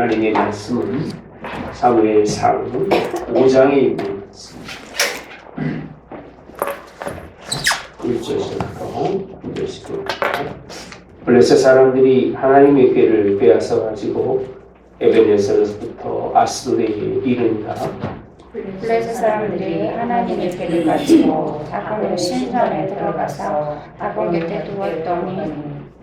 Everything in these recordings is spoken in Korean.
하나님의 말씀은 사무엘상 5장에 있는 말씀입니다. 1절부터 9절까지. 블레셋 사람들이 하나님의 궤를 빼앗아 가지고 에벤에서부터 아스도에 이른다. 블레셋 사람들이 하나님의 궤를 가지고 다곤 신전에 들어가서 다곤 곁에 두었더니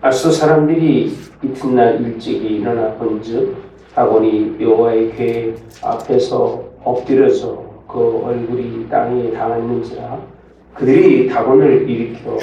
아스도 사람들이 이튿날 일찍이 일어나 본즉 다곤이 여호와의 궤 앞에서 엎드려져 그 얼굴이 땅에 닿았는지라. 그들이 다곤을 일으켜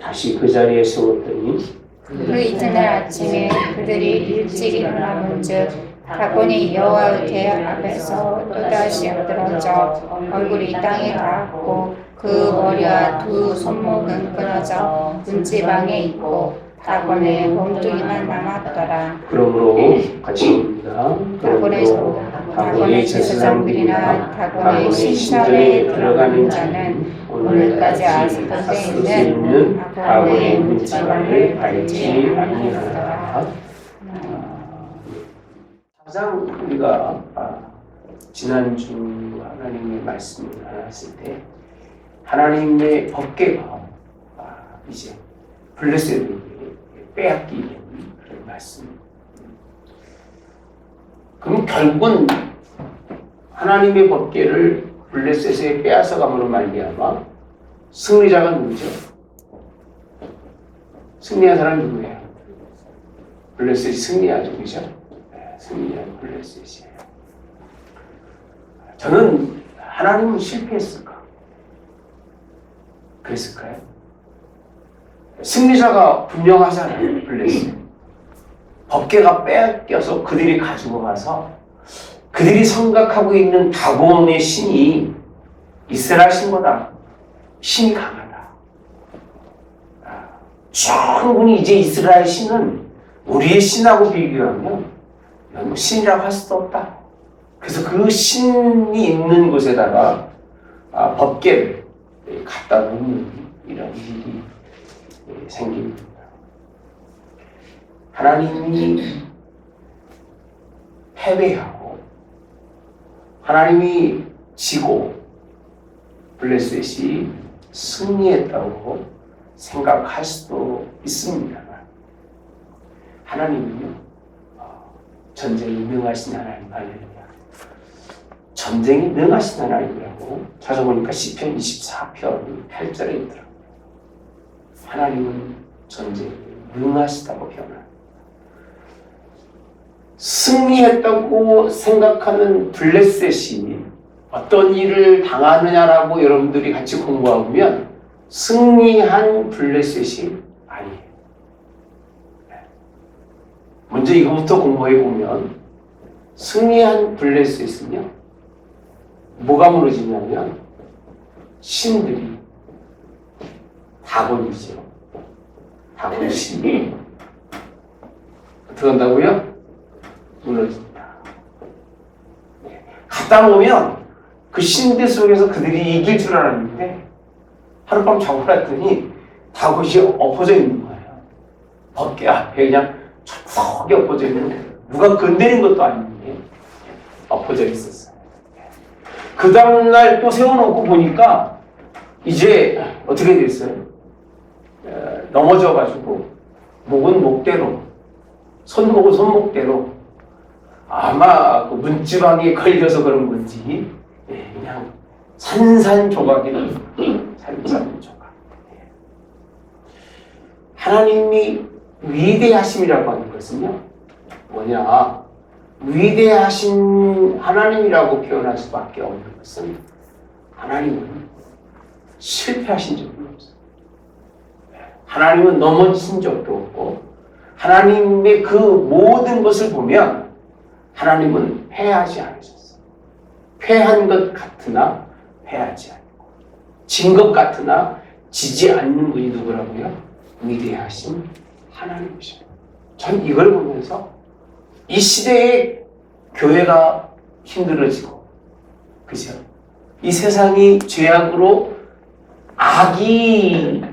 다시 그 자리에 세웠더니 그 이튿날 아침에 그들이 일찍 일어나 본즉 다곤이 여호와의 궤 앞에서 또다시 엎드러져 얼굴이 땅에 닿았고 그 머리와 두 손목은 끊어져 문지방에 있고 다곤의 몸뚱이만 남았더라. 그러므로 같이 봅니다. 그러므로 다곤의 제사장들이나 다곤의 신전에 들어가는 자는 오늘까지 아스돗에 있는 다곤의 문지방을 밟지 아니하더라. 가장 우리가 지난주 하나님의 말씀을 나눴을 때 하나님의 법궤가 이제 블레셋에게 빼앗기는 그런 말씀입니다. 그럼 결국은 하나님의 법궤를 블레셋에 빼앗아감으로 말미암아 승리자가 누구죠? 승리한 사람이 누구예요? 블레셋이 승리하죠, 그죠? 승리한 블레셋이에요. 저는 하나님은 실패했을까? 그랬을까요? 승리자가 분명하잖아요, 블레셋. 법궤가 빼앗겨서 그들이 가지고 가서 그들이 생각하고 있는 다곤의 신이 이스라엘 신보다 신이 강하다. 충분히 이제 이스라엘 신은 우리의 신하고 비교하면 신이라고 할 수도 없다. 그래서 그 신이 있는 곳에다가 법궤를 갖다 놓는 이런 일이 생깁니다. 하나님이 패배하고 하나님이 지고 블레셋이 승리했다고 생각할 수도 있습니다만 하나님은요 전쟁에 능하신 하나님 아니에요. 전쟁에 능하신 하나님이라고 찾아보니까 시편 24편 8절에 있더라고요. 하나님은 전쟁에 능하시다고 표현합니다. 승리했다고 생각하는 블레셋이 어떤 일을 당하느냐라고 여러분들이 같이 공부하면 승리한 블레셋이 아니에요. 먼저 이거부터 공부해 보면 승리한 블레셋은요 뭐가 무너지냐면 신들이 다곤이죠. 다곤 신이 어떻게 한다고요? 무너진다. 갔다 오면 그 신들 속에서 그들이 이길 줄 알았는데 하룻밤 자고 났더니 다곤이 엎어져 있는 거예요. 법궤 앞에 그냥 척석이 엎어져 있는 거예요. 누가 건드린 것도 아닌데 엎어져 있었어요. 그 다음날 또 세워놓고 보니까 이제 어떻게 됐어요? 넘어져가지고 목은 목대로 손목은 손목대로 아마 그 문지방에 걸려서 그런 건지 그냥 산산조각이에요. 산산조각. 하나님이 위대하심이라고 하는 것은요 뭐냐 위대하신 하나님이라고 표현할 수밖에 없는 것은 하나님은 실패하신 적이 없어요. 하나님은 넘어진 적도 없고 하나님의 그 모든 것을 보면 하나님은 패하지 않으셨어요. 패한 것 같으나 패하지 않고 진 것 같으나 지지 않는 분이 누구라고요? 위대하신 하나님이십니다. 전 이걸 보면서 이 시대의 교회가 힘들어지고 그죠? 이 세상이 죄악으로 악이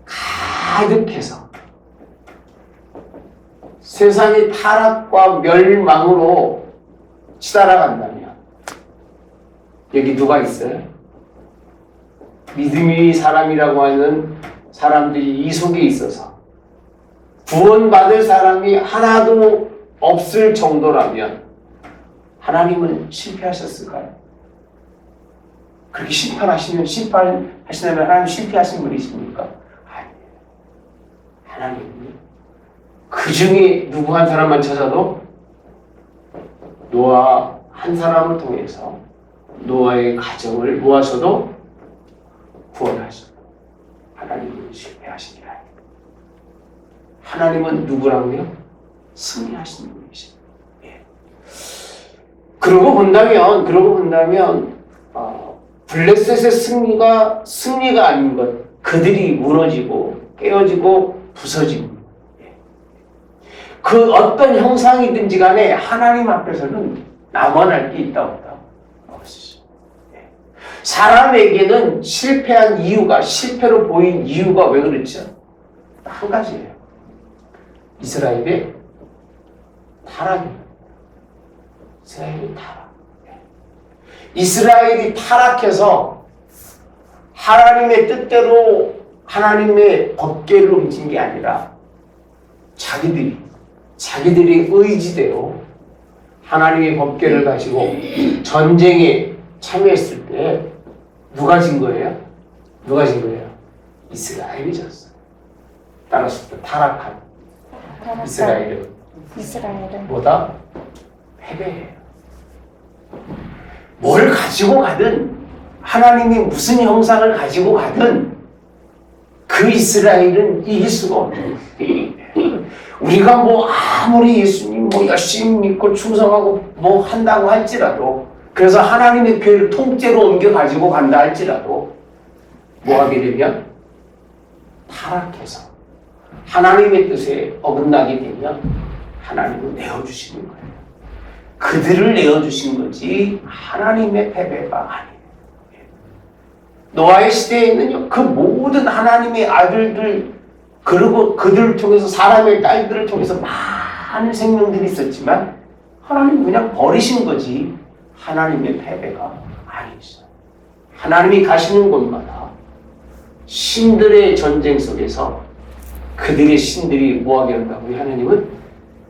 가득해서 세상의 타락과 멸망으로 치달아간다면 여기 누가 있어요? 믿음의 사람이라고 하는 사람들이 이 속에 있어서 구원받을 사람이 하나도 없을 정도라면 하나님은 실패하셨을까요? 그렇게 심판하시려면 하나님 실패하신 분이십니까? 아니에요. 하나님은 그 중에 누구 한 사람만 찾아도 노아 한 사람을 통해서 노아의 가정을 모아서도 구원하셨고 하나님은 실패하신 게 아니에요. 하나님은 누구라고요? 승리하신 분이십니다. 예. 그러고 본다면 블레셋의 승리가 아닌 것, 그들이 무너지고 깨어지고 부서지고 그 어떤 형상이든지 간에 하나님 앞에서는 남아날 게 있다 없다? 없으시죠. 사람에게는 실패한 이유가, 실패로 보인 이유가 왜 그렇죠? 한 가지예요. 이스라엘의 타락입니다. 이스라엘의 타락. 이스라엘이 타락해서 하나님의 뜻대로 하나님의 법궤를 옮긴 게 아니라 자기들의 의지대로 하나님의 법궤를 가지고 전쟁에 참여했을 때 누가 진 거예요? 이스라엘이 졌어요. 따라서 타락한 이스라엘은 뭐다? 패배해요. 뭘 가지고 가든 하나님이 무슨 형상을 가지고 가든 그 이스라엘은 이길 수가 없는 거예요. 우리가 뭐 아무리 예수님 뭐 열심히 믿고 충성하고 뭐 한다고 할지라도 그래서 하나님의 교회를 통째로 옮겨 가지고 간다 할지라도 뭐 하게 되면 타락해서 하나님의 뜻에 어긋나게 되면 하나님은 내어주시는 거예요. 그들을 내어주신 거지 하나님의 패배가 아니에요. 노아의 시대에는 그 모든 하나님의 아들들 그리고 그들을 통해서 사람의 딸들을 통해서 많은 생명들이 있었지만 하나님 그냥 버리신 거지 하나님의 패배가 아니었어요. 하나님이 가시는 곳마다 신들의 전쟁 속에서 그들의 신들이 뭐하게 한다고요? 하나님은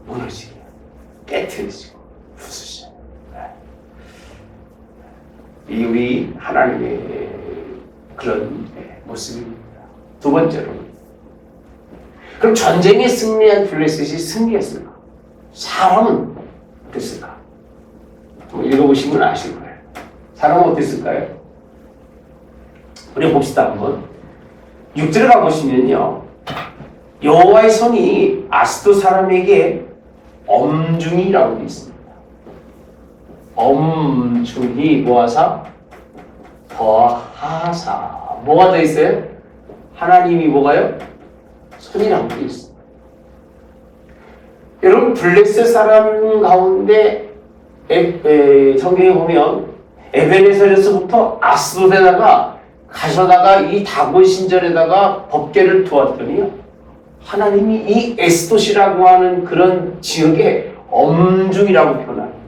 무너지게 깨트리시고 부수셔요. 이 우리 하나님의 그런 모습입니다. 두 번째로 그럼 전쟁에 승리한 블레셋이 승리했을까? 사람은 어땠을까? 읽어보시면 아실 거예요. 사람은 어땠을까요? 우리 봅시다 한번. 6절에 가보시면요. 여호와의 손이 아스도 사람에게 엄중이라고 되어 있습니다. 엄중히 모아사 더하사 뭐가 더 있어요? 하나님이 뭐가요? 손이라고 되어 있습니다. 여러분 블레셋 사람 가운데 성경에 보면 에베네셀에서부터 아스돗에다가 가셔다가 이 다곤 신전에다가 법궤를 두었더니요. 하나님이 이 에스돗이라고 하는 그런 지역에 엄중이라고 표현합니다.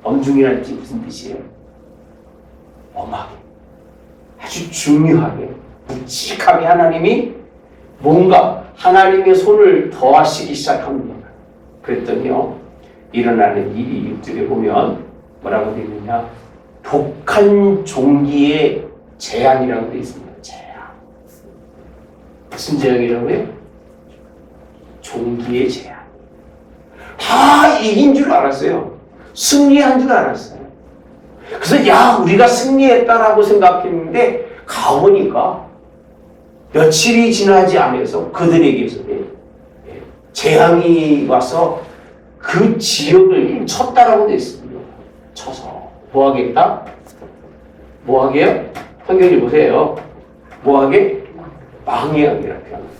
엄중이라는 게 무슨 뜻이에요? 엄하게, 아주 중요하게, 묵직하게 하나님이 뭔가 하나님의 손을 더하시기 시작합니다. 그랬더니요, 일어나는 일이 6절에 보면 뭐라고 되어 있느냐? 독한 종기의 재앙이라고 되어 있습니다. 재앙. 무슨 재앙이라고요? 종기의 재앙. 다 이긴 줄 알았어요. 승리한 줄 알았어요. 그래서 야 우리가 승리했다라고 생각했는데 가보니까 며칠이 지나지 않아서 그들에게서 재앙이 와서 그 지역을 쳤다라고 되어 있습니다. 쳐서 뭐하겠다? 뭐하게요? 성경을 보세요. 뭐하게? 망해하기라고 합니다.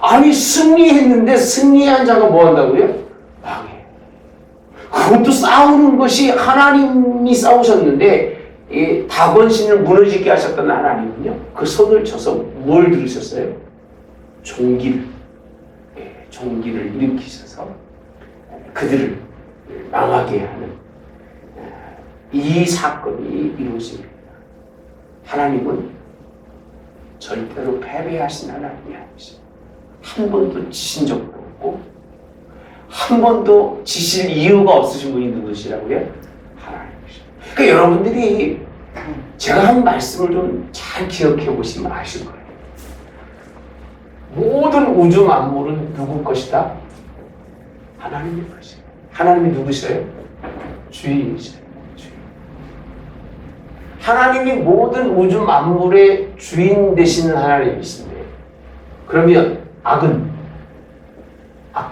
아니 승리했는데 승리한 자가 뭐한다고요? 망해. 그것도 싸우는 것이 하나님이 싸우셨는데 이 다곤신을 무너지게 하셨던 하나님은요. 그 손을 쳐서 뭘 들으셨어요? 종기를 일으키셔서 그들을 망하게 하는 이 사건이 이루어집니다. 하나님은 절대로 패배하신 하나님이 아니십니다. 한 번도 지신 적도 없고 한 번도 지실 이유가 없으신 분이 누구시라고요? 하나님이십니다. 그러니까 여러분들이 제가 한 말씀을 좀 잘 기억해 보시면 아실 거예요. 모든 우주 만물은 누구 것이다? 하나님의 것이다. 하나님이 누구시래요? 주인이시래요. 주인. 하나님이 모든 우주 만물의 주인 되시는 하나님이신데, 그러면 악도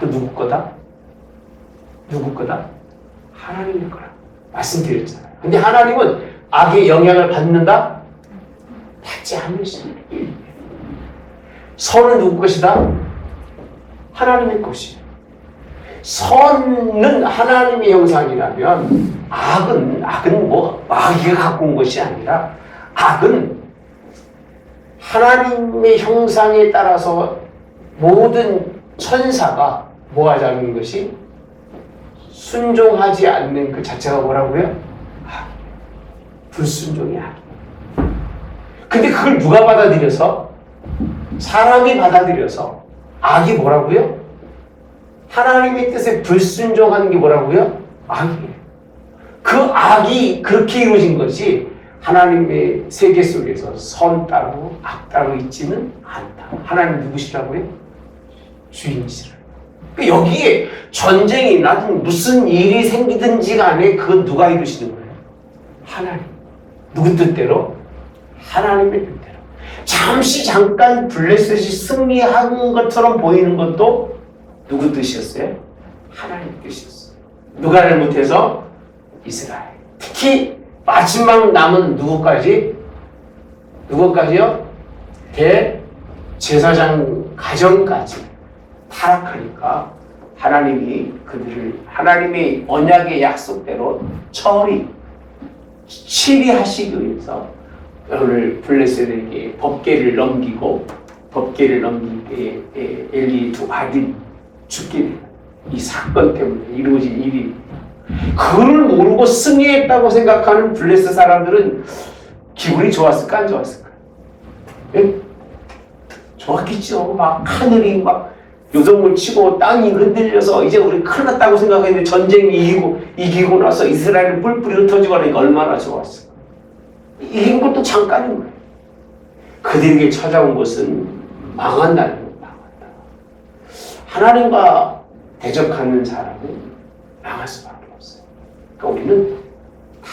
누구 거다? 누구 거다? 하나님의 거라 말씀드렸잖아요. 근데 하나님은 악의 영향을 받는다? 받지 않으십니다. 선은 누구 것이다? 하나님의 것이에요. 선은 하나님의 형상이라면 악은 뭐 마귀가 갖고 온 것이 아니라 악은 하나님의 형상에 따라서 모든 천사가 뭐 하지 않는 것이 순종하지 않는 그 자체가 뭐라고요? 불순종이 악이에요. 근데 그걸 누가 받아들여서? 사람이 받아들여서 악이 뭐라고요? 하나님의 뜻에 불순종하는 게 뭐라고요? 악이에요. 그 악이 그렇게 이루어진 것이 하나님의 세계 속에서 선 따로 악 따로 있지는 않다. 하나님 누구시라고요? 주인이시라고요. 여기에 전쟁이 나든 무슨 일이 생기든지 간에 그건 누가 이루시는 거예요? 하나님. 누구 뜻대로? 하나님의 뜻대로. 잠깐 블레셋이 승리한 것처럼 보이는 것도 누구 뜻이었어요? 하나님 뜻이었어요. 누가 잘못해서? 이스라엘. 특히 마지막 남은 누구까지? 누구까지요? 대제사장 가정까지 타락하니까 하나님이 그들을 하나님의 언약의 약속대로 치리하시기 위해서 오늘 블레셋에게 법궤를 넘기고 법궤를 넘길 때에 엘리의 두 아들이 죽게 됩니다. 이 사건 때문에 이루어진 일이. 그걸 모르고 승리했다고 생각하는 블레셋 사람들은 기분이 좋았을까 안 좋았을까? 예? 좋았겠죠. 막 하늘이 막 요동을 치고 땅이 흔들려서 이제 우리 큰일 났다고 생각했는데 전쟁이 이기고 나서 이스라엘은 뿔뿔이 흩어지고 하니까 얼마나 좋았어. 이긴 것도 잠깐인 거예요. 그들에게 찾아온 것은 망한 날입니다. 망한다. 하나님과 대적하는 사람은 망할 수밖에 없어요. 그러니까 우리는 다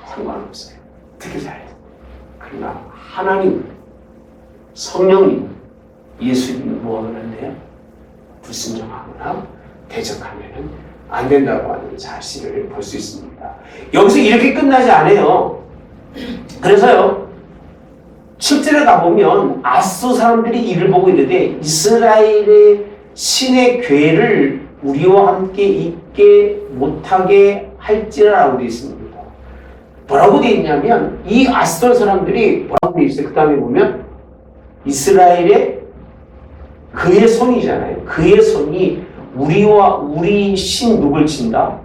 상관없어요. 어떻게 잘해요. 그러나 하나님, 성령님, 예수님은 뭐 하는데요? 불순종하거나 대적하면 안 된다고 하는 사실을 볼 수 있습니다. 여기서 이렇게 끝나지 않아요. 그래서요, 7절에 가보면 아수 사람들이 이를 보고 이르되 이스라엘의 신의 괴를 우리와 함께 있게 못하게 할지라라고 되어 있습니다. 뭐라고 되어 있냐면 이 아스돌 사람들이 뭐라고 되어 있어요? 그 다음에 보면 이스라엘의 그의 손이잖아요. 그의 손이 우리 신 누굴 친다?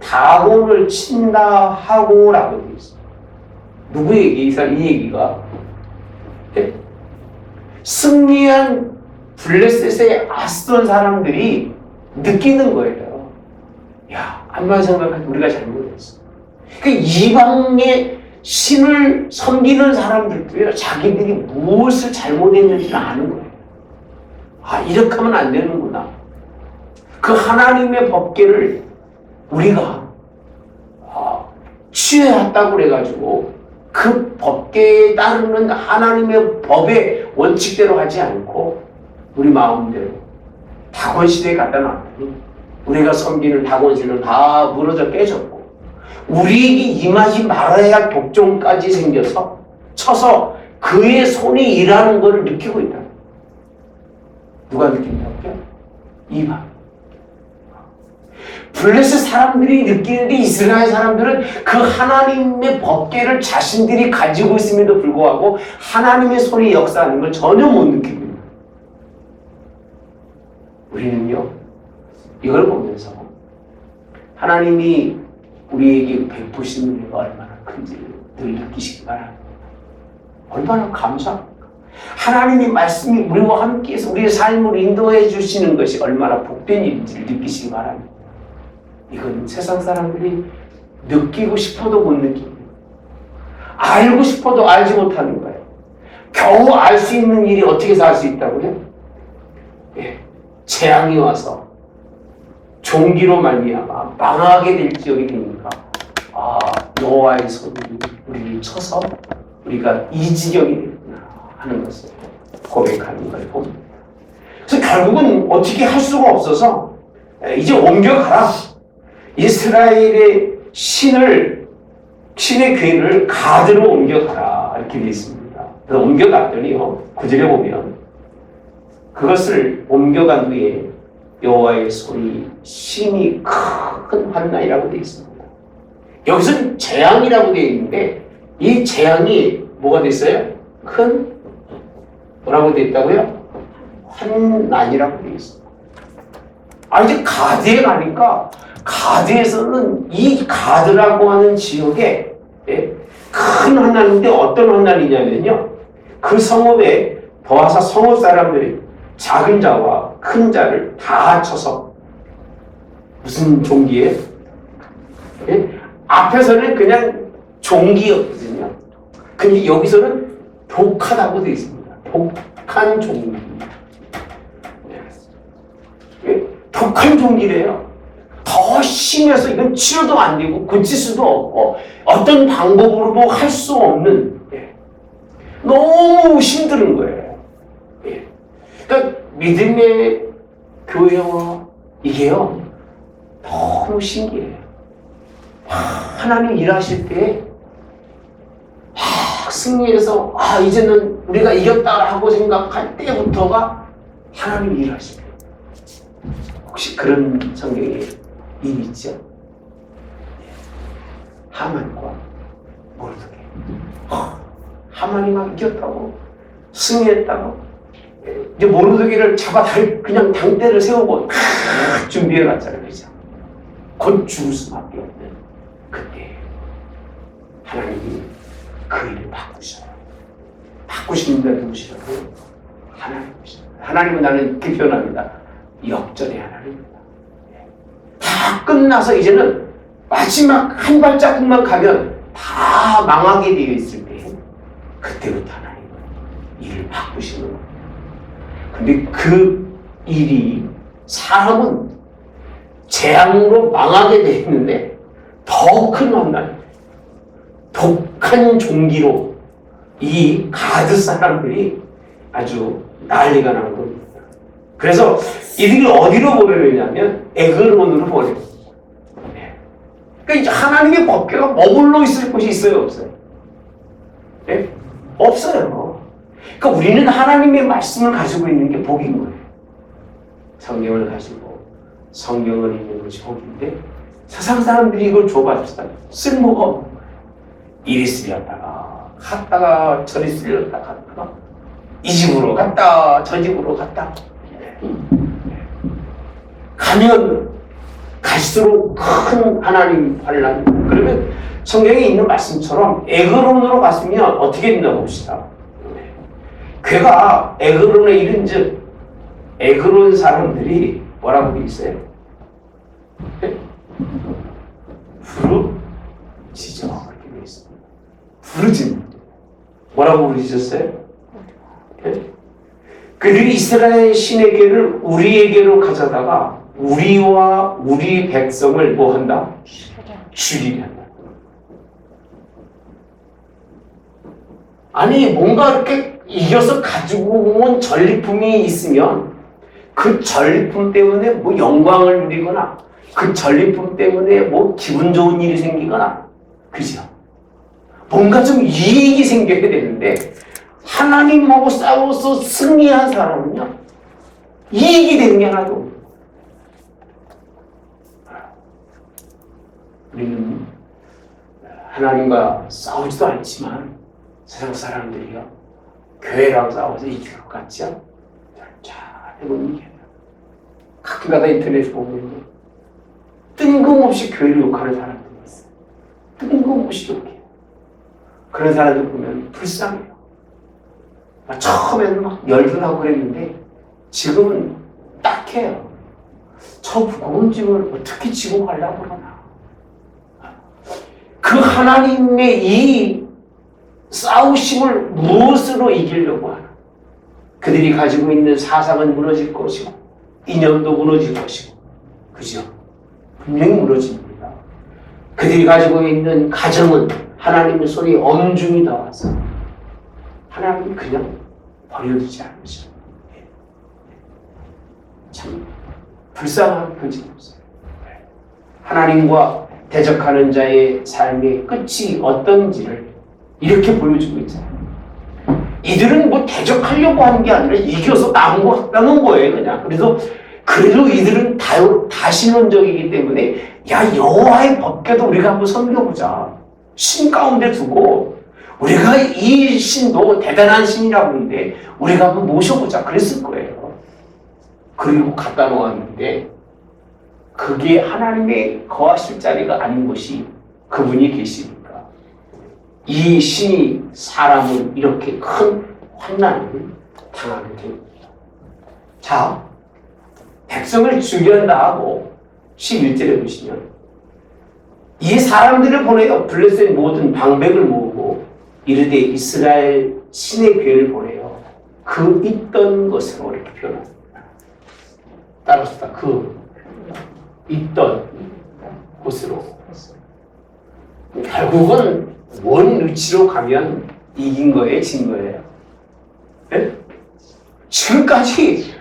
다곤을 친다 하고 라고 되어 있어요. 누구에게 이 얘기가? 네? 승리한 블레셋의 아스돈 사람들이 느끼는 거예요. 야, 암만 생각해도 우리가 잘못했어. 그 이방의 신을 섬기는 사람들도요, 자기들이 무엇을 잘못했는지를 아는 거예요. 아, 이렇게 하면 안 되는구나. 그 하나님의 법궤를 우리가 취해왔다고 그래가지고 그 법궤에 따르는 하나님의 법의 원칙대로 하지 않고 우리 마음대로 다곤 시대에 갖다 놨더니 우리가 섬기는 다곤신은 다 무너져 깨졌고 우리에게 임하지 말아야 할 독종까지 생겨서 쳐서 그의 손이 일하는 것을 느끼고 있다. 누가 느낀다고요? 이방. 블레셋 사람들이 느끼는데 이스라엘 사람들은 그 하나님의 법궤를 자신들이 가지고 있음에도 불구하고 하나님의 손이 역사하는 걸 전혀 못 느낍니다. 우리는요, 이걸 보면서 하나님이 우리에게 베푸시는 은혜가 얼마나 큰지 늘 느끼시기 바랍니다. 얼마나 감사합니까? 하나님의 말씀이 우리와 함께해서 우리의 삶을 인도해 주시는 것이 얼마나 복된 일인지 느끼시기 바랍니다. 이건 세상 사람들이 느끼고 싶어도 못 느낍니다. 알고 싶어도 알지 못하는 거예요. 겨우 알 수 있는 일이 어떻게 해서 알 수 있다고요? 예, 재앙이 와서 종기로 말미암아 망하게 될 지역이 되니까 여호와의 손이 우리를 쳐서 우리가 이 지경이 됐구나 하는 것을 고백하는 걸 봅니다. 그래서 결국은 어떻게 할 수가 없어서 이제 옮겨가라. 이스라엘의 신의 괴를 가드로 옮겨가라 이렇게 되어 있습니다. 그래서 옮겨갔더니요 9절에 보면 그것을 옮겨간 후에 여호와의 손이 심히 큰 환난이라고 되어 있습니다. 여기서는 재앙이라고 되어 있는데 이 재앙이 뭐가 됐어요? 큰 뭐라고 되어 있다고요? 환난이라고 되어 있습니다. 이제 가드에 가니까 가드에서는 이 가드라고 하는 지역에 큰 환난인데 어떤 환난이냐면요. 그 성읍에 더하사 성읍 사람들이 작은 자와 큰 자를 다 합쳐서 무슨 종기예요? 앞에서는 그냥 종기였거든요. 근데 여기서는 독하다고 되어 있습니다. 독한 종기. 독한 종기래요. 더 심해서 이건 치료도 안 되고 고칠 수도 없고 어떤 방법으로도 할 수 없는 너무 힘든 거예요. 그러니까 믿음의 교회와 이게요 너무 신기해요. 하나님 일하실 때 승리해서 이제는 우리가 이겼다라고 생각할 때부터가 하나님 일하실 때. 혹시 그런 성경에 일 있죠? 하만과 모르드게. 하만이 막 이겼다고 승리했다고. 이제 모르드게를 잡아 그냥 당대를 세우고 준비해 놨잖아요, 그죠? 곧 죽을 수밖에 없는 그때 하나님이 그 일을 바꾸셔요. 바꾸시는 데 누구시라고? 하나님이시죠. 하나님은 나는 이렇게 표현합니다. 역전의 하나님입니다. 다 끝나서 이제는 마지막 한 발자국만 가면 다 망하게 되어 있을 때 그때부터 하나님은 일을 바꾸시는 겁니다. 근데 그 일이 사람은 재앙으로 망하게 되어 있는데 더 큰 환난, 독한 종기로 이 가드 사람들이 아주 난리가 난 겁니다. 그래서 이들이 어디로 보내느냐면 에그론으로 보내요. 그러니까 이제 하나님의 법궤가 머물러 있을 곳이 있어요, 없어요? 네? 없어요. 그러니까 우리는 하나님의 말씀을 가지고 있는 게 복인 거예요. 성경을 가지고 성경을 읽는 것이 복인데 세상 사람들이 이걸 줘봤자 쓸모가 없는 거예요. 이리 쓰렸다가 갔다가 저리 쓰렸다가 갔다가 이 집으로 갔다 저 집으로 갔다 가면 갈수록 큰 하나님 환란. 그러면 성경에 있는 말씀처럼 에그론으로 갔으면 어떻게 된다 봅시다. 괴가 에그론에 이른즉 에그론 사람들이 뭐라고 되어 있어요? 부르짖어 그렇게 되어 있습니다. 부르짖는 뭐라고 부르짖었어요? 그들이 이스라엘 신에게를 우리에게로 가져다가 우리와 우리 백성을 뭐 한다? 죽이려 한다. 아니 뭔가 이렇게 이겨서 가지고 온 전리품이 있으면 그 전리품 때문에 뭐 영광을 누리거나 그 전리품 때문에 뭐 기분 좋은 일이 생기거나 그죠? 뭔가 좀 이익이 생겨야 되는데 하나님하고 싸워서 승리한 사람은요 이익이 되는 게 하나도 없어요. 우리는 하나님과 싸우지도 않지만 세상 사람들이요 교회랑 싸워서 이길 것 같죠? 잘 해보는 게 가끔가다 인터넷에 보면 뜬금없이 교회를 욕하는 사람들이 있어요. 뜬금없이 욕해요. 그런 사람들 보면 불쌍해요. 처음에는 막 열도 나고 그랬는데 지금은 딱해요. 저 무거운 짐을 어떻게 지고 가려고 그러나. 그 하나님의 이 싸우심을 무엇으로 이기려고 하나. 그들이 가지고 있는 사상은 무너질 것이고 이념도 무너질 것이고, 그죠? 분명히 무너집니다. 그들이 가지고 있는 가정은 하나님의 손이 엄중히 닿아서 하나님이 그냥 버려두지 않으셔. 참 불쌍한 그지 없어요. 하나님과 대적하는 자의 삶의 끝이 어떤지를 이렇게 보여주고 있어요. 이들은 뭐 대적하려고 하는 게 아니라 이겨서 남은 거예요, 그냥. 그래도 이들은 다신론적이기 때문에 야, 여호와의 법궤도 우리가 한번 섬겨보자. 신 가운데 두고 우리가 이 신도 대단한 신이라고 하는데 우리가 한번 모셔보자 그랬을 거예요. 그리고 갖다 놓았는데 그게 하나님의 거하실 자리가 아닌 것이 그분이 계시니까 이 신이 사람은 이렇게 큰 환난을 당하게 됩니다. 자, 백성을 죽여낸다 하고 11절에 보시면 이 사람들을 보내요. 블레셋 모든 방백을 모으고 이르되 이스라엘 신의 교회를 보내요. 그 있던 것으로 이렇게 표현합니다. 따라서 그 있던 곳으로. 결국은 원 위치로 가면 이긴 거예요, 진 거예요. 네? 지금까지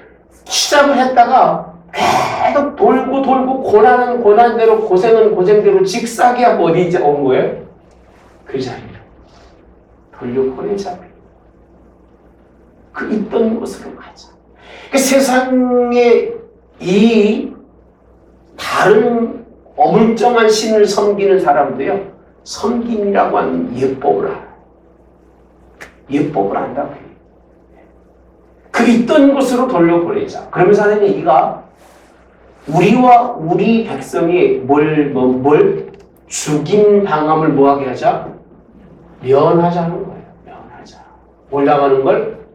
시작을 했다가 계속 돌고 고난은 고난대로 고생은 고생대로 직사기하고 어디 이제 온 거예요? 그 자리로 돌려보내자. 그 있던 곳으로 가자. 그 세상에 이 다른 어물쩡한 신을 섬기는 사람도요, 섬김이라고 하는 예법을 알아요. 예법을 안다고 해요. 그 있던 곳으로 돌려보내자. 그러면서 하는 얘기가 우리와 우리 백성이 뭘 죽임 당함을 뭐하게 하자? 면하자는 거예요. 면하자. 뭘 당하는 걸?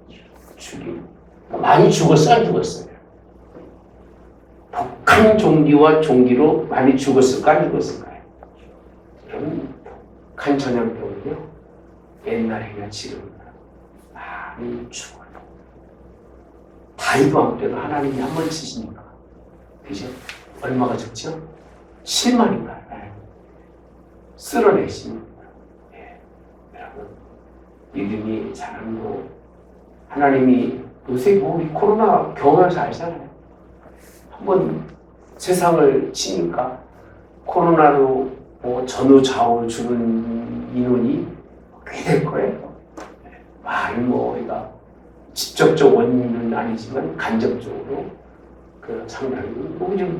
죽임. 많이 죽었어요, 안 죽었어요? 독한 종기와 종기로 많이 죽었을까, 안 죽었을까요? 그럼 독한 전염병은요, 옛날이나 지금이나 많이 죽어요. 다이도 안 때도 하나님이 한 번 치시니까. 그죠? 얼마가 적죠? 7만인가? 쓸어내십니다. 예. 여러분, 믿음이 사람도 하나님이 요새 우리 코로나 경험해서 알잖아요. 한번 세상을 치니까 코로나로 전후좌우 죽은 인원이 꽤 될 거예요. 우리가 직접적 원인은 아니지만 간접적으로 그 상당히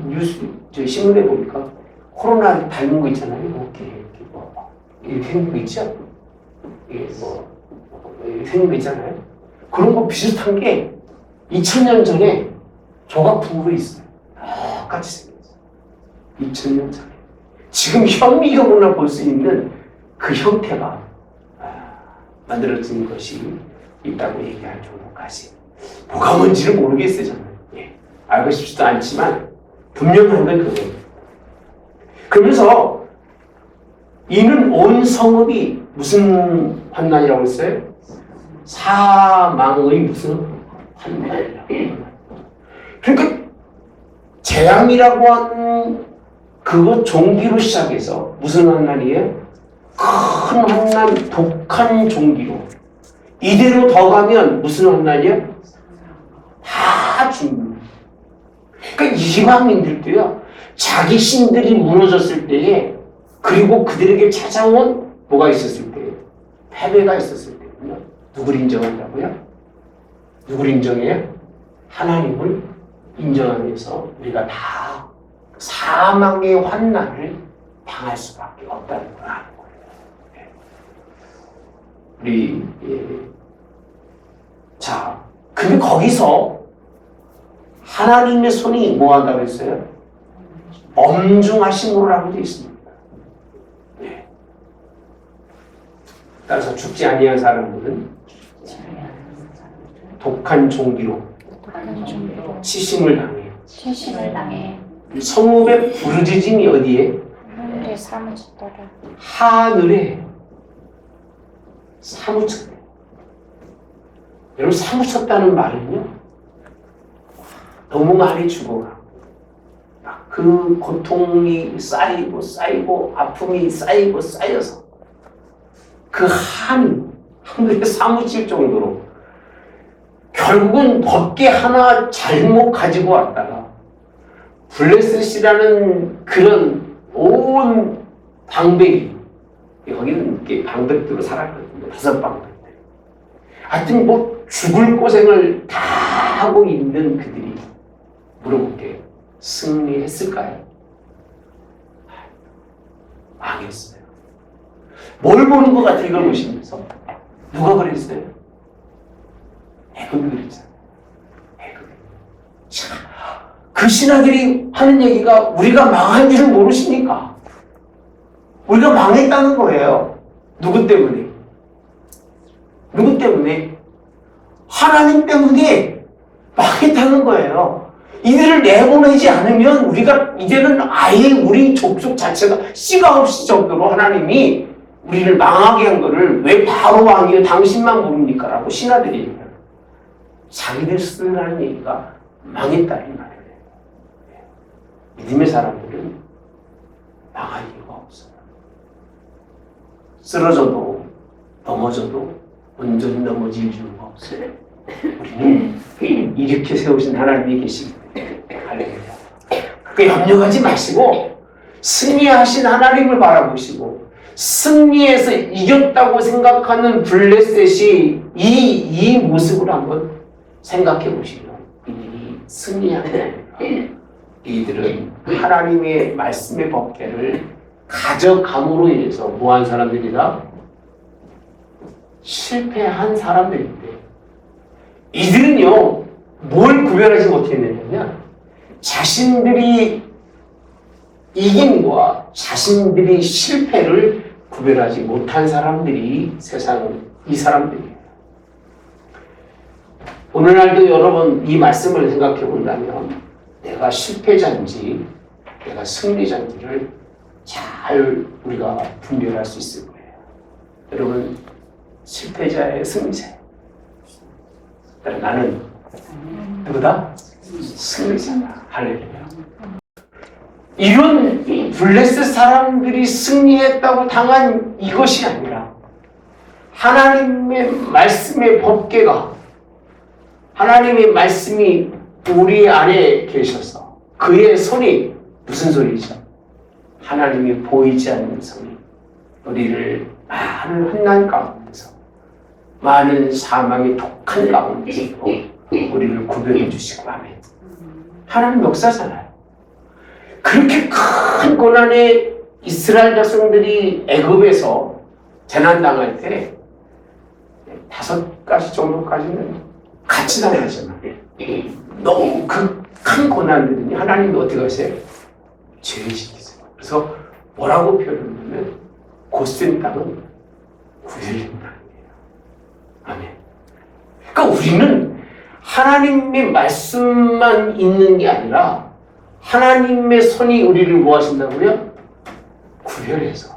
뉴스 신문에 보니까 코로나 닮은 거 있잖아요. 이렇게 생긴 거 있죠. 이게 이렇게 생긴 거 있잖아요. 그런 거 비슷한 게 2000년 전에 조각품으로 있어요. 똑같이 생겼어요. 2000년 전에. 지금 현미경으로 볼 수 있는 그 형태가 만들어진 것이 있다고 얘기할 정도까지. 뭐가 뭔지를 모르겠어요, 저는. 예. 알고 싶지도 않지만 분명한 건 그거예요. 그러면서 이는 온 성읍이 무슨 환난이라고 했어요? 사망의 무슨 환난이라고. 그러니까 재앙이라고 하는 그거 종기로 시작해서 무슨 환난이에요? 큰 환난, 독한 종기로. 이대로 더 가면 무슨 환난이야? 다 죽는. 그러니까 이방인들도요, 자기 신들이 무너졌을 때에, 그리고 그들에게 찾아온 뭐가 있었을 때에, 패배가 있었을 때는요, 누굴 인정한다고요? 누굴 인정해요? 하나님을 인정하면서 우리가 다 사망의 환난을 당할 수밖에 없다는 걸 아는 거예요. 우리 자, 근데 거기서 하나님의 손이 뭐 한다고 했어요? 엄중하심으로라고 되어 있습니다. 네. 따라서 죽지 아니한 사람들은 독한 종기로 치심을 당해요. 최신을 당해 성읍의 부르짖음이 어디에? 하늘에 사무쳤더라. 하늘에 사무쳤대. 여러분, 사무쳤다는 말은요, 너무 많이 죽어가. 그 고통이 쌓이고 아픔이 쌓여서 그 하늘에 사무칠 정도로 결국은 법계 하나 잘못 가지고 왔다가 블레셋이라는 그런 온 방백이, 거기는 이렇게 방백들로 살았거든요. 5방백들. 하여튼 뭐 죽을 고생을 다 하고 있는 그들이 물어볼게요. 승리했을까요? 망했어요. 뭘 보는 것 같아요, 이걸 보시면서? 누가 그랬어요? 애굽이 그랬잖아요. 애굽이. 자, 그 신하들이 하는 얘기가 우리가 망한 줄 모르십니까? 우리가 망했다는 거예요. 누구 때문에? 누구 때문에? 하나님 때문에 망했다는 거예요. 이들을 내보내지 않으면 우리가 이제는 아예 우리 족속 자체가 씨가 없을 정도로 하나님이 우리를 망하게 한 거를 왜 바로 왕이여 당신만 모릅니까? 라고 신하들이 얘기해요. 자기들 스스로 하는 얘기가 망했다 이 말이에요. 믿음의 사람들은 망할 이유가 없어요. 쓰러져도 넘어져도 온전히 넘어질 이유가 없어요. 우리는 이렇게 세우신 하나님이 계시기 때문에 할렐루야. 그 염려하지 마시고 승리하신 하나님을 바라보시고 승리해서 이겼다고 생각하는 블레셋이 이 모습을 한번 생각해 보시면 이들이 승리한 게 아니라 이들은 하나님의 말씀의 법궤를 가져감으로 인해서 뭐한 사람들이다? 실패한 사람들인데 이들은요 뭘 구별하지 못했느냐 자신들이 이김과 자신들이 실패를 구별하지 못한 사람들이 세상 이 사람들이에요. 오늘날도 여러분 이 말씀을 생각해 본다면 내가 실패자인지 내가 승리자인지를 잘 우리가 분별할 수 있을 거예요. 여러분 실패자의 승리자예요. 나는 누구다? 승리자다. 할렐루야. 이런 블레셋 사람들이 승리했다고 당한 이것이 아니라 하나님의 말씀의 법궤가 하나님의 말씀이 우리 안에 계셔서 그의 손이 무슨 소리죠? 하나님이 보이지 않는 손이 우리를 많은 환난 가운데서 많은 사망의 독한 가운데서 우리를 구별해 주시고 아멘. 하나님 역사잖아요. 그렇게 큰 고난에 이스라엘 백성들이 애굽에서 재난당할 때 5가지 정도까지는 같이 다녔잖아요. 너무 그 큰 고난들이 하나님이 어떻게 하세요? 제외시키세요. 그래서 뭐라고 표현하냐면 곧센 땅은 구별된 땅이에요. 아멘. 그러니까 우리는 하나님의 말씀만 있는 게 아니라 하나님의 손이 우리를 뭐 하신다고요? 구별해서.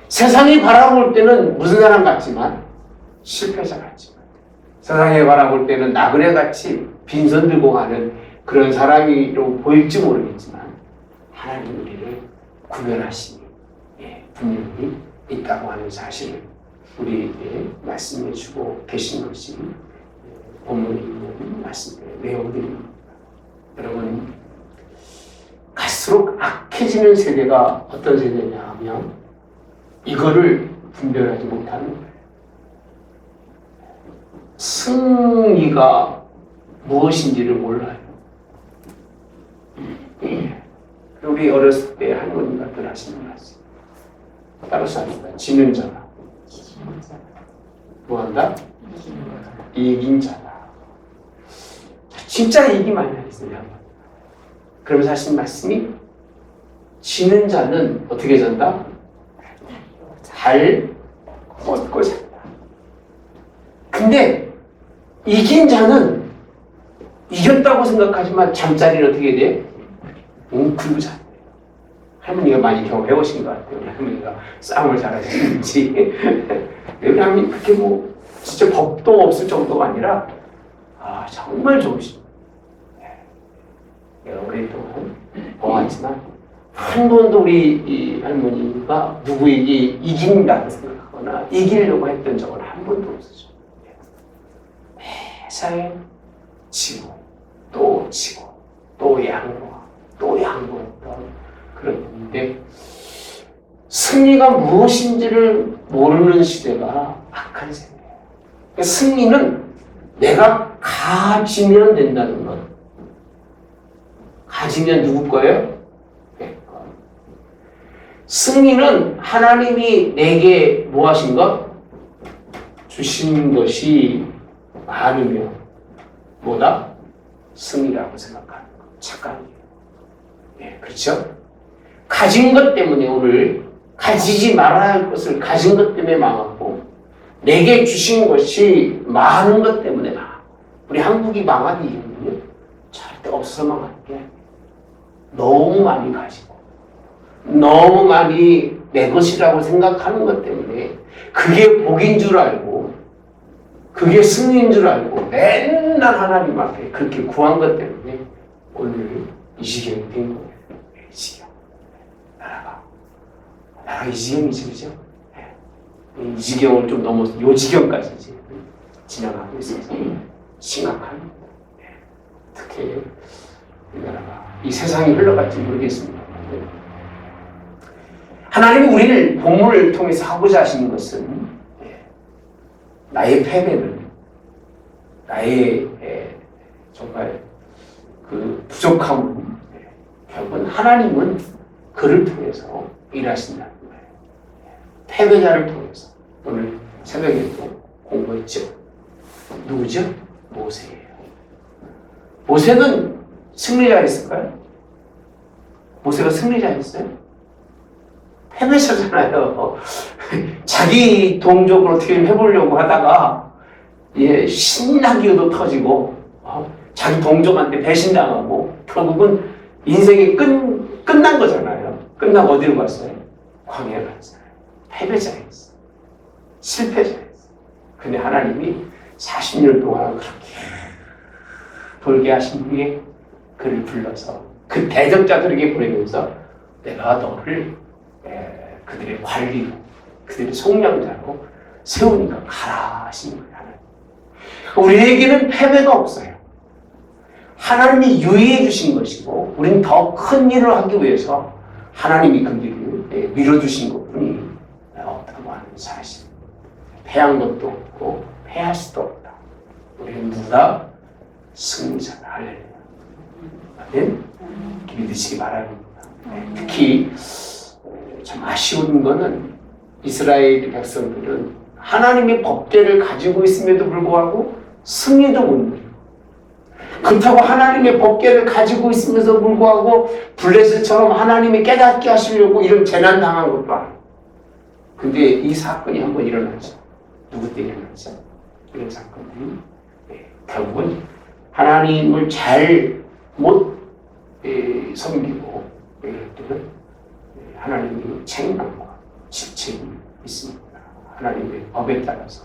세상이 바라볼 때는 무슨 사람 같지만 실패자 같지만 세상에 바라볼 때는 나그네같이 빈손 들고 가는 그런 사람이로 보일지 모르겠지만 하나님 우리를 구별하시니 분명히 있다고 하는 사실을 우리에게 말씀해 주고 계신 것이 본문에 있는 말씀의 내용들입니다. 여러분 갈수록 악해지는 세대가 어떤 세대냐 하면 이거를 분별하지 못하는 거예요. 승리가 무엇인지를 몰라요. 우리 어렸을 때 할머니가 늘 하시는 말씀 따라서 합니다. 지는 자라 뭐한다? 이긴 자다. 진짜 얘기 많이 했어요. 그러면서 하신 말씀이 지는 자는 어떻게 잔다? 잘 먹고 잔다. 근데 이긴 자는 이겼다고 생각하지만 잠자리는 어떻게 돼? 웅크리고 잔대요. 할머니가 많이 경험해 보신 것 같아요. 우리 할머니가 싸움을 잘하시는지. 왜냐하면 그렇게 뭐 진짜 법도 없을 정도가 아니라 정말 좋으십니다. 내가 오랫동안 보았지만 한 번도 우리 이 할머니가 누구에게 이긴다고 생각하거나 이기려고 했던 적은 한 번도 없으죠. 매사에 지고 또 지고 또 양보하고 또 양보했던 그런 분인데 승리가 무엇인지를 모르는 시대가 악한 세대예요. 그러니까 승리는 내가 가지면 된다는 것. 가지면 누구 거예요? 내 거. 승리는 하나님이 내게 뭐 하신 것? 주신 것이 많으며 뭐다? 승리라고 생각하는 것. 착각이에요. 네, 그렇죠? 가진 것 때문에 오늘 가지지 말아야 할 것을 가진 것 때문에 망하고 내게 주신 것이 많은 것 때문에 망하고 우리 한국이 망한 이유는요 절대 없어서 망하는 게 너무 많이 가지고 너무 많이 내 것이라고 생각하는 것 때문에 그게 복인 줄 알고 그게 승리인 줄 알고 맨날 하나님 앞에 그렇게 구한 것 때문에 오늘 이 지경이 된 거예요. 이 지경. 나라가 이 지경이지, 그죠? 이 지경을 좀 넘어서 요 지경까지 이제 진행하고 있어서 심각한 특히 우리나라가 이 세상이 흘러갈지 모르겠습니다. 하나님이 우리를 본문을 통해서 하고자 하시는 것은 나의 패배는 나의 정말 그 부족함은 결국은 하나님은 그를 통해서 일하신다는 거예요. 패배자를 통해서 오늘 새벽에도 공부했죠. 누구죠? 모세예요. 모세는 승리자였을까요? 모세가 승리자였어요? 패배자잖아요. 자기 동족을 어떻게 해보려고 하다가 신나기도 터지고 자기 동족한테 배신당하고 결국은 인생이 끝난 거잖아요. 끝나고 어디로 갔어요? 광야에 갔어요. 패배자였어요. 실패자였어요. 근데 하나님이 40년 동안 그렇게 돌게 하신 후에 그를 불러서 그 대적자들에게 보내면서 내가 너를 그들의 관리로 그들의 속량자로 세우니까 가라 하신 거예요. 우리에게는 패배가 없어요. 하나님이 유의해 주신 것이고 우리는 더 큰 일을 하기 위해서 하나님이 그 길을 밀어주신 것뿐이 없다고 하는 사실. 패한 것도 없고 패할 수도 없다. 우리는 누가 승리자다. 할렐루야. 아멘. 믿으시기 바랍니다. 특히 참 아쉬운 거는 이스라엘 백성들은 하나님의 법궤를 가지고 있음에도 불구하고 승리도 못 누리고 그렇다고 하나님의 법궤를 가지고 있으면서 불구하고 블레셋처럼 하나님이 깨닫게 하시려고 이런 재난 당한 것도 아니고 근데 이 사건이 한번 일어나죠. 누구 때 일어나죠? 이런 사건들이 결국은 하나님을 잘 못 섬기고 이럴 때는 하나님의 책임과 직책이 있습니다. 하나님의 법에 따라서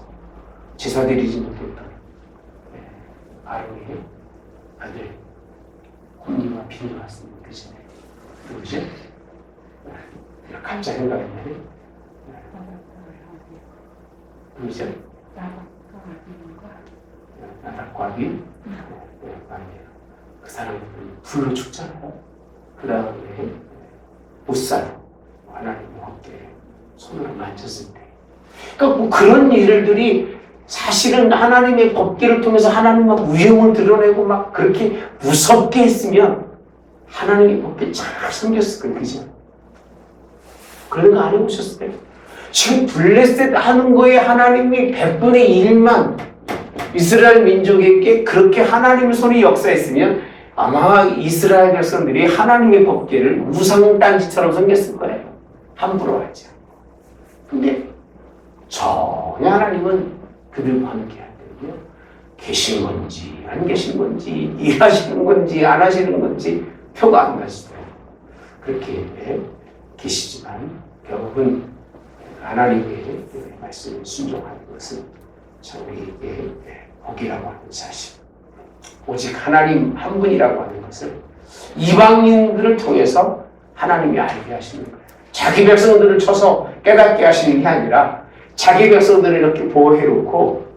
제사 드리지 못했던 아론의 아들 홈리와 비누아스님 대신에 누구죠? 갑자기 생각했네. 누구죠? 나답과 아비? 아니에요. 그 사람은 불로 죽잖아요. 그 다음에 못살로 하나님의 법궤에 손으로 만졌을 때 그러니까 뭐 그런 일들이 사실은 하나님의 법궤를 통해서 하나님과 위엄을 드러내고 막 그렇게 무섭게 했으면 하나님의 법궤 잘 섬겼을 거예요. 그죠? 그런 거 안 해보셨어요? 지금 블레셋 하는 거에 하나님이 100분의 1만 이스라엘 민족에게 그렇게 하나님의 손이 역사했으면 아마 이스라엘 백성들이 하나님의 법궤를 우상단지처럼 섬겼을 거예요. 함부로 하지 않고. 근데 전혀 하나님은 그들과 함께 하거든요. 계신 건지 안 계신 건지 일하시는 건지 안 하시는 건지 표가 안 나시더라고요. 그렇게 계시지만 결국은 하나님의 말씀에 순종하는 것은 참 우리에게 복이라고 하는 사실, 오직 하나님 한 분이라고 하는 것을 이방인들을 통해서 하나님이 알게 하시는 거예요. 자기 백성들을 쳐서 깨닫게 하시는 게 아니라 자기 백성들을 이렇게 보호해놓고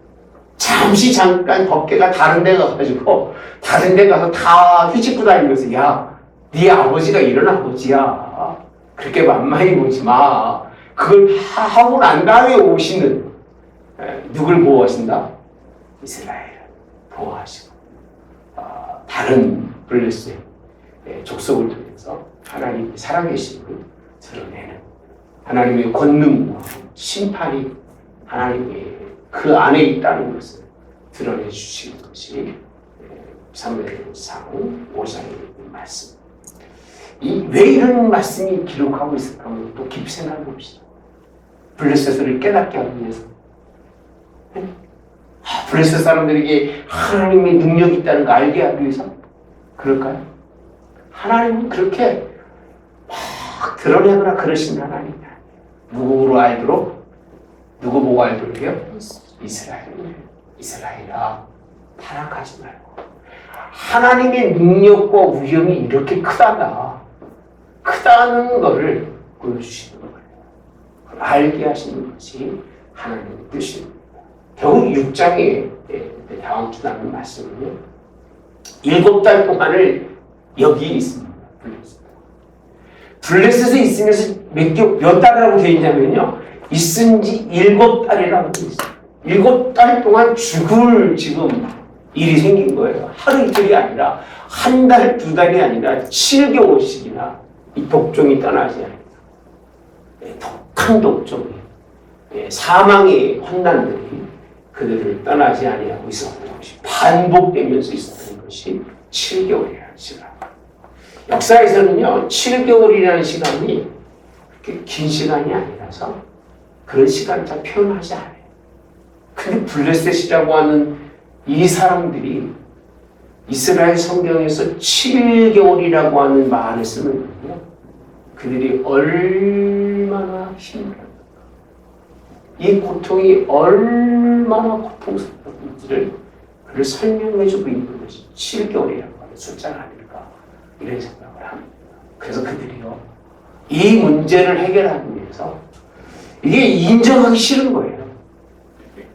잠깐 법궤가 다른 데 가가지고 다른 데 가서 다 휘짓고 다니면서 야, 네 아버지가 이런 아버지야. 그렇게 만만히 보지 마. 그걸 다 하고 난 다음에 오시는 누굴 보호하신다? 이스라엘을 보호하시고 다른 블레셋 족속을 통해서 하나님의 살아계심을 드러내는 하나님의 권능과 심판이 하나님의 그 안에 있다는 것을 드러내 주시는 것이 사무엘상 5장의 말씀. 왜 이런 말씀이 기록하고 있을까? 또 깊이 생각해 봅시다. 블레셋을 깨닫게 하기 위해서. 블레셋 사람들에게 하나님의 능력이 있다는 걸 알게 하기 위해서 그럴까요? 하나님은 그렇게 막 드러내거나 그러신 하나님이 아니에요. 누구로 알도록? 누구 보고 알도록요? 이스라엘아, 타락하지 말고. 하나님의 능력과 위엄이 이렇게 크다는 것을 보여주시는 거예요. 알게 하시는 것이 하나님의 뜻입니다. 결국 6장에 다음 주 나눈 말씀은요, 7달 동안을 여기에 있습니다. 블레셋에 있으면서 몇 달이라고 되어 있냐면요, 있은 지 7달이라고 되어 있어요. 7달 동안 죽을 지금 일이 생긴 거예요. 하루 이틀이 아니라 한 달, 2달이 아니라 7개월씩이나 이 독종이 떠나지 않아요. 독한 독종이, 사망의 환난들이 그들을 떠나지 아니하고 있었던 것이 반복되면서 있었던 것이 7개월이라는 시간. 역사에서는요, 7개월이라는 시간이 그렇게 긴 시간이 아니라서 그런 시간을 잘 표현하지 않아요. 근데 블레셋이라고 하는 이 사람들이 이스라엘 성경에서 7개월이라고 하는 말을 쓰는군요. 그들이 얼마나 힘들었는가, 이 고통이 얼마나 고통스러운지를 그를 설명해주고 있는 것이 7개월이라고 하는 숫자가 아닐까, 이런 생각을 합니다. 그래서 그들이요, 이 문제를 해결하기 위해서 이게 인정하기 싫은 거예요.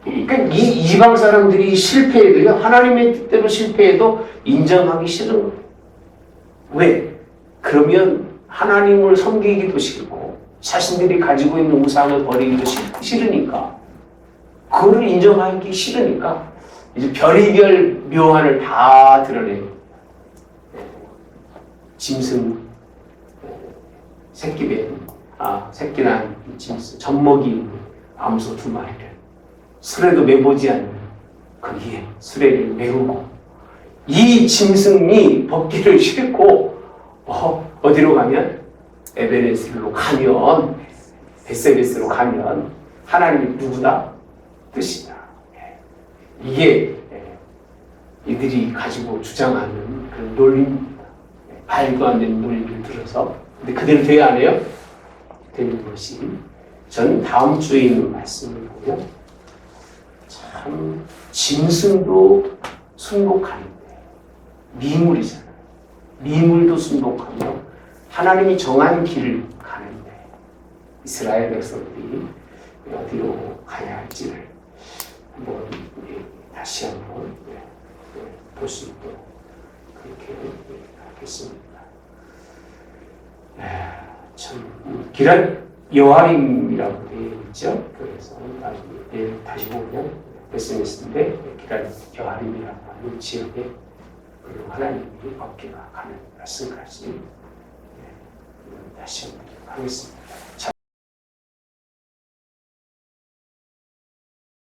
그러니까 이 이방 사람들이 실패해도요, 하나님의 뜻대로 실패해도 인정하기 싫은 거예요. 왜? 그러면 하나님을 섬기기도 싫고 자신들이 가지고 있는 우상을 버리기도 싫으니까, 그거를 인정하기 싫으니까 이제 별의별 묘안을 다 드러내요. 짐승, 새끼 난 짐승, 젖먹이 암소 2마리를 수레도 매보지 않는 거기에 수레를 메우고, 이 짐승이 법궤를 싣고 어디로 가면, 에베네스로 가면, 베세베스로 가면 하나님이 누구다? 뜻이다. 이게 이들이 가지고 주장하는 그런 논리입니다. 말도 안 되는 논리를 들어서. 근데 그대로 돼야 안 해요? 되는 것이, 전 다음 주에 있는 말씀을 보면 참 짐승도 순복하는데, 미물이잖아요. 미물도 순복하며 하나님이 정한 길을 가는데 이스라엘 백성들이 어디로 가야 할지를 한번 다시 한번 볼 수 있도록 그렇게 하겠습니다. 참 기란 여하림이라고 되어 있죠. 그래서 다시 보면 SNS인데 기란 여하림이라고 하는 지역에 그리고 하나님이 법궤가 가는 말씀까지 다시 한번 하겠습니다.